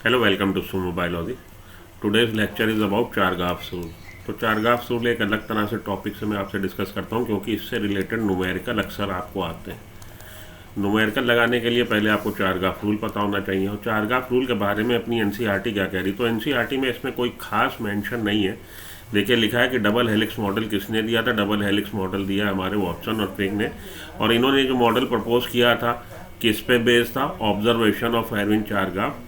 Hello, welcome to Sumo biology. Today's lecture is about Chargaff rule. तो Chargaff rule एक अलग तरह से टॉपिक से मैं आपसे डिस्कस करता हूँ, क्योंकि इससे रिलेटेड न्यूमेरिकल अक्सर आपको आते हैं। न्यूमेरिकल लगाने के लिए पहले आपको चारगाफ रूल पता होना चाहिए। और चारगाफ रूल के बारे में अपनी एनसीईआरटी क्या कह रही, तो एनसीईआरटी में इसमें कोई खास मेंशन नहीं है। देखिए, लिखा है कि डबल हेलिक्स मॉडल किसने दिया था। डबल हेलिक्स मॉडल दिया हमारे वॉटसन और क्रिक ने। और इन्होंने जो मॉडल प्रपोज किया था किस पे बेस्ड था, observation of Erwin Chargaff,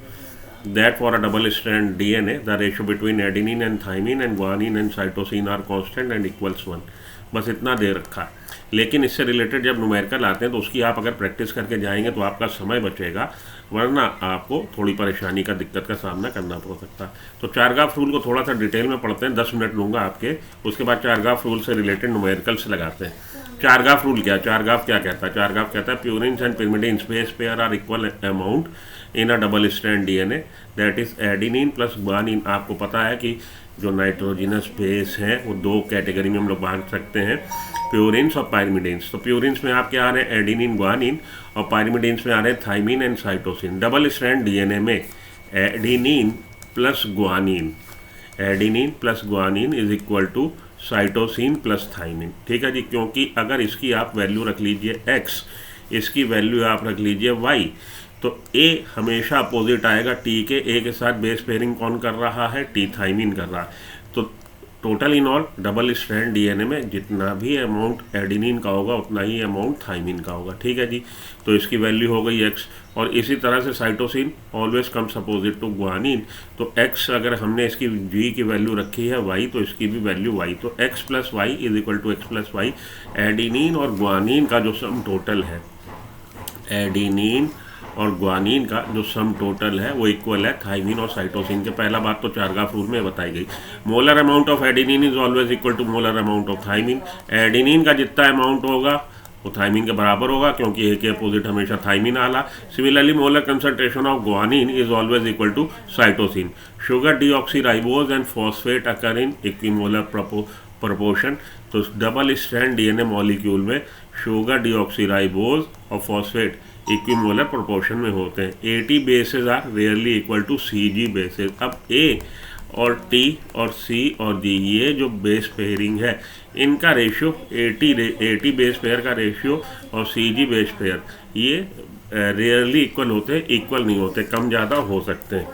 that for a double strand DNA the ratio between adenine and thymine and guanine and cytosine are constant and equals 1। बस इतना दे रखा है। लेकिन इससे रिलेटेड जब न्यूमेरिकल आते हैं तो उसकी आप अगर प्रैक्टिस करके जाएंगे तो आपका समय बचेगा, वरना आपको थोड़ी परेशानी का दिक्कत का सामना करना पड़ सकता है। तो चारगाफ रूल को थोड़ा सा डिटेल में पढ़ते हैं, 10 मिनट लूँगा आपके। उसके बाद चारगाफ रूल से रिलेटेड न्यूमेरिकल्स लगाते हैं। चारगाफ रूल क्या, चारगाफ क्या कहता है? चारगाफ कहता है purines and pyrimidines base pair are equal amount in a double strand DNA, that is adenine plus guanine. आपको पता है कि जो नाइट्रोजिनस बेस हैं वो दो कैटेगरी में हम लोग बांट सकते हैं, प्यूरिन्स और पायरिमिडिन्स। तो प्यूरिन्स में आपके आ रहे हैं एडेनिन गुआनिन, और पायरिमिडिन्स में आ रहे हैं thymine and cytosine. Double strand DNA में adenine plus guanine, adenine plus guanine is equal to cytosine plus thymine. ठीक है जी, क्योंकि अगर इसकी आप वैल्यू रख लीजिए x, इसकी वैल्यू आप रख लीजिए y, तो A हमेशा अपोजिट आएगा T के। A के साथ बेस पेयरिंग कौन कर रहा है? T थाइमिन कर रहा है। तो total in all double strand DNA में जितना भी अमाउंट एडेनिन का होगा उतना ही अमाउंट थाइमिन का होगा। ठीक है जी, तो इसकी वैल्यू हो गई x। और इसी तरह से cytosine always comes opposite to guanine, तो x अगर हमने इसकी g की वैल्यू रखी है y, तो इसकी भी वैल्यू y। तो x plus Y is equal to X plus Y. Adenine और गुआनिन का जो सम टोटल है, एडेनिन और गुआनिन का जो सम टोटल है वो इक्वल है थाइमिन और साइटोसिन के। पहला बात तो चारगाफ रूल में बताई गई। Molar amount of adenine is always equal to molar amount of thymine. Adenine का जितना अमाउंट होगा वो थाइमिन के बराबर होगा, क्योंकि ए के अपोजिट हमेशा थाइमिन आला। Similarly molar concentration of guanine is always equal to cytosine. Sugar deoxyribose and phosphate occur in equimolar proportion. तो डबल स्ट्रैंड डीएनए मॉलिक्यूल में शुगर डीऑक्सीराइबोज और फॉस्फेट इक्विमोलर प्रोपोर्शन में होते हैं। AT bases are rarely equal to CG bases. अब A और T और सी और जी, ये जो बेस पेयरिंग है इनका रेशियो, एटी बेस पेयर का रेशियो और सीजी बेस पेयर, ये रेयरली इक्वल होते हैं, इक्वल नहीं होते, कम ज़्यादा हो सकते हैं।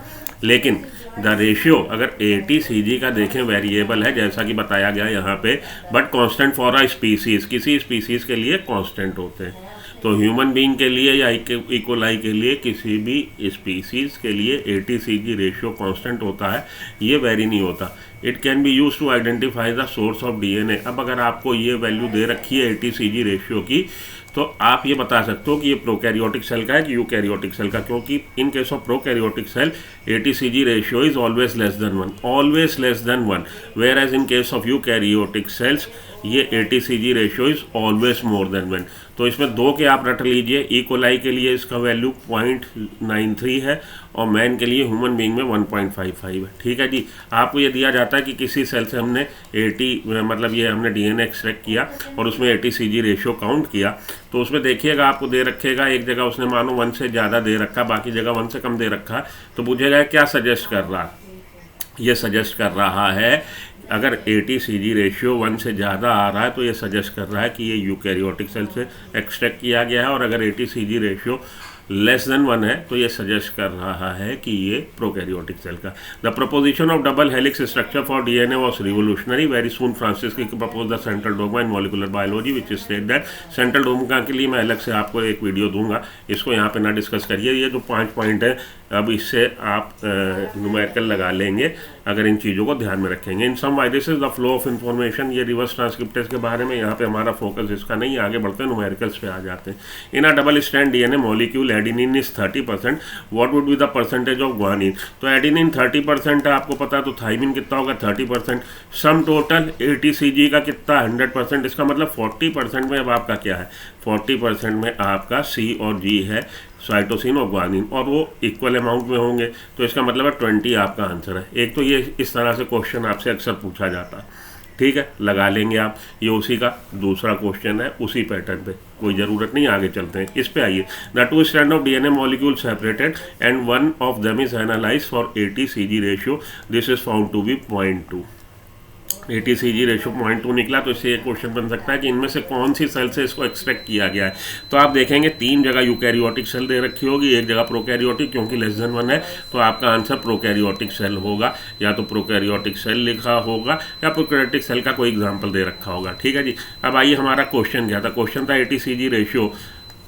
लेकिन द रेशियो अगर एटी सी जी का देखें वेरिएबल है, जैसा कि बताया गया यहाँ पे, but constant for a species, किसी स्पीसीज के लिए कांस्टेंट होते हैं। तो ह्यूमन बीइंग के लिए या इकोलाई के लिए, किसी भी स्पीसीज के लिए AT C G ratio constant होता है, ये वेरी नहीं होता। It can be use to identify the source of DNA. अब अगर आपको ये वैल्यू दे रखी है एटी सी जी रेशियो की, तो आप ये बता सकते हो कि ये प्रोकैरियोटिक सेल का है कि यूकैरियोटिक सेल का, क्योंकि in case of prokaryotic cell ATCG ratio is always less than 1, always less than 1, whereas in case of eukaryotic cells ये ATCG ratio is always more than 1। तो इसमें दो के आप रट लीजिए। ई कोलाई के लिए इसका वैल्यू 0.93 है और मैन के लिए, ह्यूमन बीइंग में 1.55 है। ठीक है जी, आपको ये दिया जाता है कि किसी सेल से हमने मतलब ये हमने डीएनए एक्सट्रैक्ट किया और उसमें एटीसीजी रेशियो काउंट किया, तो उसमें देखिएगा आपको दे रखेगा, एक जगह उसने मानो 1 से ज़्यादा दे रखा, बाकी जगह 1 से कम दे रखा, तो पूछेगा क्या सजेस्ट कर रहा है? ये सजेस्ट कर रहा है, अगर एटीसीजी रेशियो 1 से ज़्यादा आ रहा है तो ये सजेस्ट कर रहा है कि ये यूकैरियोटिक सेल से एक्सट्रैक्ट किया गया है, और अगर एटीसीजी रेशियो लेस देन 1 है तो ये सजेस्ट कर रहा है कि ये प्रोकैरियोटिक सेल का। The proposition of double helix structure for DNA was revolutionary. Very soon Francis Crick propose the central dogma in molecular biology which state that. Central dogma के लिए मैं अलग से आपको एक वीडियो दूंगा, इसको यहाँ पे ना डिस्कस करिए। ये जो 5 पॉइंट है, अब इससे आप न्यूमेरिकल लगा लेंगे अगर इन चीज़ों को ध्यान में रखेंगे। इन सम वाइडेसेस द फ्लो ऑफ इन्फॉर्मेशन, ये रिवर्स ट्रांसक्रिप्टेज के बारे में, यहाँ पे हमारा फोकस इसका नहीं, आगे बढ़ते हैं न्यूमेरिकल्स पे आ जाते हैं। In a double strand DNA molecule adenine is 30%, what would be the percentage of guanine? तो एडेनिन 30% है, आपको पता है, तो थाइमिन कितना होगा? 30%। सम टोटल एटीसीजी का कितना? 100%। इसका मतलब 40% में अब आपका क्या है? 40% में आपका सी और जी है, साइटोसिन और गुआनिन, और वो इक्वल अमाउंट में होंगे, तो इसका मतलब है 20 आपका आंसर है। एक तो ये इस तरह से क्वेश्चन आपसे अक्सर पूछा जाता है। ठीक है, लगा लेंगे आप, ये उसी का दूसरा क्वेश्चन है, उसी पैटर्न पे, कोई ज़रूरत नहीं, आगे चलते हैं। इस पे आइए। The two strand of DNA molecule separated and one of them is analyse for ATCG ratio, this is found to be 0.2। ATCG ratio 0.2 निकला, तो इससे एक क्वेश्चन बन सकता है कि इनमें से कौन सी सेल से इसको एक्सपेक्ट किया गया है। तो आप देखेंगे 3 जगह यूकैरियोटिक सेल दे रखी होगी, 1 जगह प्रोकैरियोटिक, क्योंकि लेस देन 1 है तो आपका आंसर प्रोकैरियोटिक सेल होगा, या तो प्रोकैरियोटिक सेल लिखा होगा या प्रोकैरियोटिक सेल का कोई एग्जाम्पल दे रखा होगा। ठीक है जी। अब आइए, हमारा क्वेश्चन क्या था? क्वेश्चन था ATCG रेशियो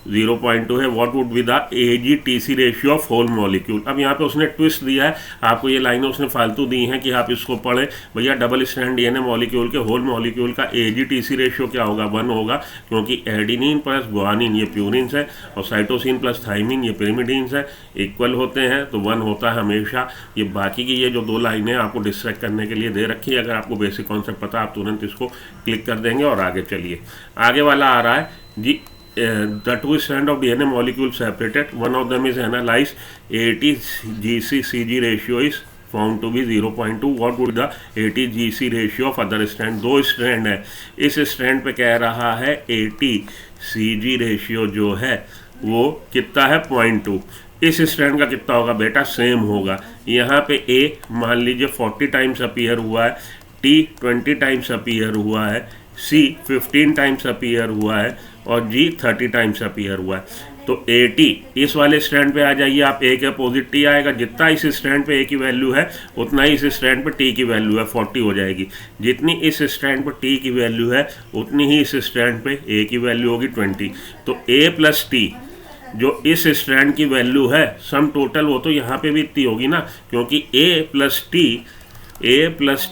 0.2 है, what would be the AGTC ratio of whole molecule. अब यहाँ पे उसने ट्विस्ट दिया है, आपको ये लाइनें उसने फालतू दी हैं कि आप इसको पढ़ें। भैया डबल स्ट्रैंड डीएनए मॉलिक्यूल के होल मॉलिक्यूल का AGTC रेशियो क्या होगा? 1 होगा, क्योंकि एडिनिन प्लस गुआनिन ये प्यूरिन्स है और साइटोसिन प्लस थाइमिन ये पिरिमिडीन्स है, इक्वल होते हैं तो 1 होता है हमेशा। ये बाकी की ये जो 2 लाइनें आपको डिस्ट्रैक्ट करने के लिए दे रखी है, अगर आपको बेसिक कॉन्सेप्ट पता आप तुरंत इसको क्लिक कर देंगे और आगे चलिए। आगे वाला आ रहा है जी, the two strand of DNA molecule separated, one of them is analyzed, ATGC-CG ratio is found to be 0.2, what would the ATGC ratio of other strand? 2 strand है, इस स्ट्रैंड पे कह रहा है ATCG रेशियो जो है वो कितना है? 0.2। इस स्ट्रैंड का कितना होगा बेटा? सेम होगा। यहाँ पे A मान लीजिए 40 टाइम्स अपीयर हुआ है, T 20 टाइम्स अपीयर हुआ है, C 15 टाइम्स अपीयर हुआ है और G 30 टाइम्स अपीयर हुआ है। तो AT इस वाले स्ट्रैंड पे आ जाइए आप, A के अपोजिट T आएगा, जितना इस स्ट्रैंड पे A की वैल्यू है उतना ही इस स्ट्रैंड पे T की वैल्यू है, 40 हो जाएगी। जितनी इस स्ट्रैंड पे T की वैल्यू है उतनी ही इस स्ट्रैंड पे A की वैल्यू होगी 20। तो A प्लस T जो इस स्ट्रैंड की वैल्यू है सम टोटल, वो तो यहाँ पे भी इतनी होगी ना, क्योंकि A प्लस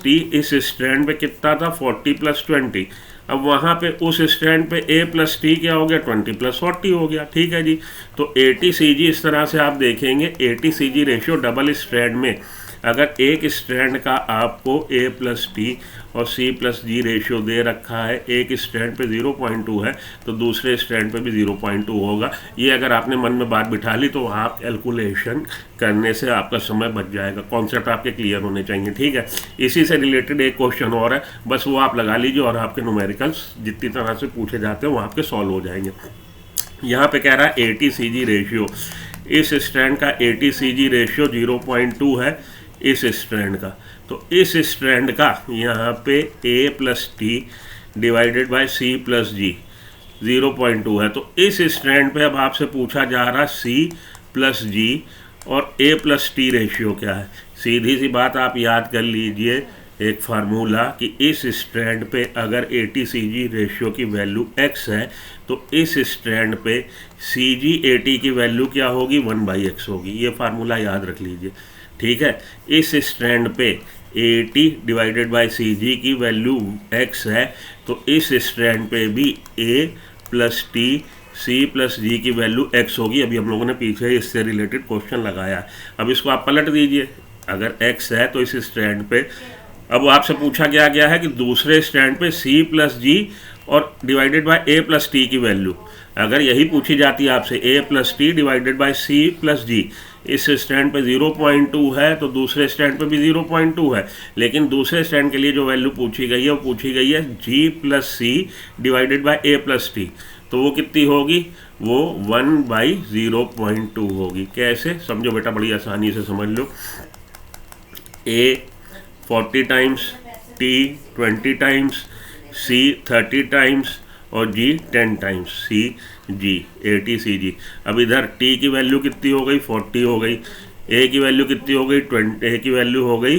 टी इस स्ट्रैंड पे कितना था? 40 प्लस 20। अब वहाँ पे उस स्ट्रैंड पे A प्लस टी क्या हो गया? 20 प्लस 40 हो गया। ठीक है जी। तो ATCG इस तरह से आप देखेंगे, ATCG रेशियो डबल स्ट्रैंड में अगर एक स्ट्रैंड का आपको A प्लस टी और C प्लस जी रेशियो दे रखा है, एक स्ट्रैंड पे 0.2 है तो दूसरे स्ट्रैंड पे भी 0.2 होगा। ये अगर आपने मन में बात बिठा ली तो आप कैलकुलेशन करने से आपका समय बच जाएगा। कॉन्सेप्ट आपके क्लियर होने चाहिए। ठीक है। इसी से रिलेटेड एक क्वेश्चन और है, बस वो आप लगा लीजिए और आपके न्यूमेरिकल्स जितनी तरह से पूछे जाते हैं वो आपके सॉल्व हो जाएंगे। यहाँ पे कह रहा है ATCG रेशियो, इस स्ट्रैंड का ATCG रेशियो 0.2 है इस स्ट्रैंड का। तो इस स्ट्रैंड का यहाँ पे A plus T divided by C plus G 0.2 है। तो इस स्ट्रैंड पे अब आपसे पूछा जा रहा C प्लस जी और A प्लस टी रेशियो क्या है। सीधी सी बात आप याद कर लीजिए एक फार्मूला कि इस स्ट्रैंड पे अगर ATCG रेशियो की वैल्यू x है तो इस स्ट्रैंड पे CG AT की वैल्यू क्या होगी? 1/x होगी। ये फार्मूला याद रख लीजिए। ठीक है। इस स्ट्रैंड पे AT डिवाइडेड बाय CG की वैल्यू x है तो इस स्ट्रैंड पे भी A plus T C plus G की वैल्यू x होगी। अभी हम लोगों ने पीछे इससे रिलेटेड क्वेश्चन लगाया है। अब इसको आप पलट दीजिए, अगर x है तो इस स्ट्रैंड पे अब आपसे पूछा गया है कि दूसरे स्ट्रैंड पे C प्लस जी और divided by A plus T की वैल्यू, अगर यही पूछी जाती है आपसे A plus T divided by C plus G, इस स्टैंड पे 0.2 है तो दूसरे स्टैंड पे भी 0.2 है, लेकिन दूसरे स्टैंड के लिए जो वैल्यू पूछी गई है वो पूछी गई है G plus C divided by A plus T. तो वो कितनी होगी? वो 1/0.2 होगी। कैसे? समझो बेटा, बड़ी आसानी से समझ लो। A 40 times, T 20 times, C 30 times और G 10 टाइम्स। CG ATCG। अब इधर T की वैल्यू कितनी हो गई? 40 हो गई। A की वैल्यू कितनी हो गई? 20। A की वैल्यू हो गई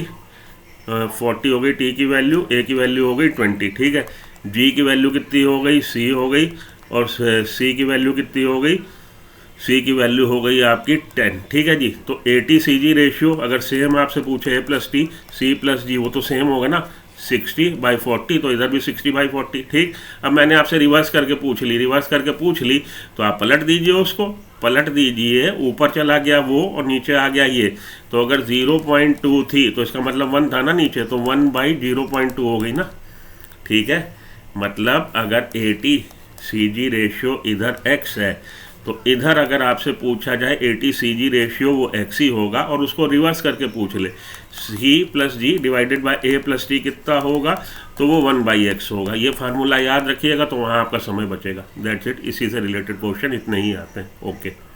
40 हो गई। T की वैल्यू, A की वैल्यू हो गई 20। ठीक है। G की वैल्यू कितनी हो गई? C हो गई। और C की वैल्यू कितनी हो गई? C की वैल्यू हो गई आपकी 10। ठीक है जी। तो ATCG रेशियो अगर सेम आपसे पूछे A plus T C plus G, वो तो सेम होगा ना, 60/40, तो इधर भी 60/40। ठीक। अब मैंने आपसे रिवर्स करके पूछ ली, तो आप पलट दीजिए, उसको पलट दीजिए, ऊपर चला गया वो और नीचे आ गया ये। तो अगर 0.2 थी तो इसका मतलब 1 था ना नीचे, तो 1/0.2 हो गई ना। ठीक है। मतलब अगर ATCG रेशियो इधर x है तो इधर अगर आपसे पूछा जाए AT-CG रेशियो वो x ही होगा और उसको रिवर्स करके पूछ ले C plus G divided by A plus T कितना होगा, तो वो 1/x होगा। ये फार्मूला याद रखिएगा तो वहाँ आपका समय बचेगा। That's it. इसी से रिलेटेड क्वेश्चन इतने ही आते हैं। ओके।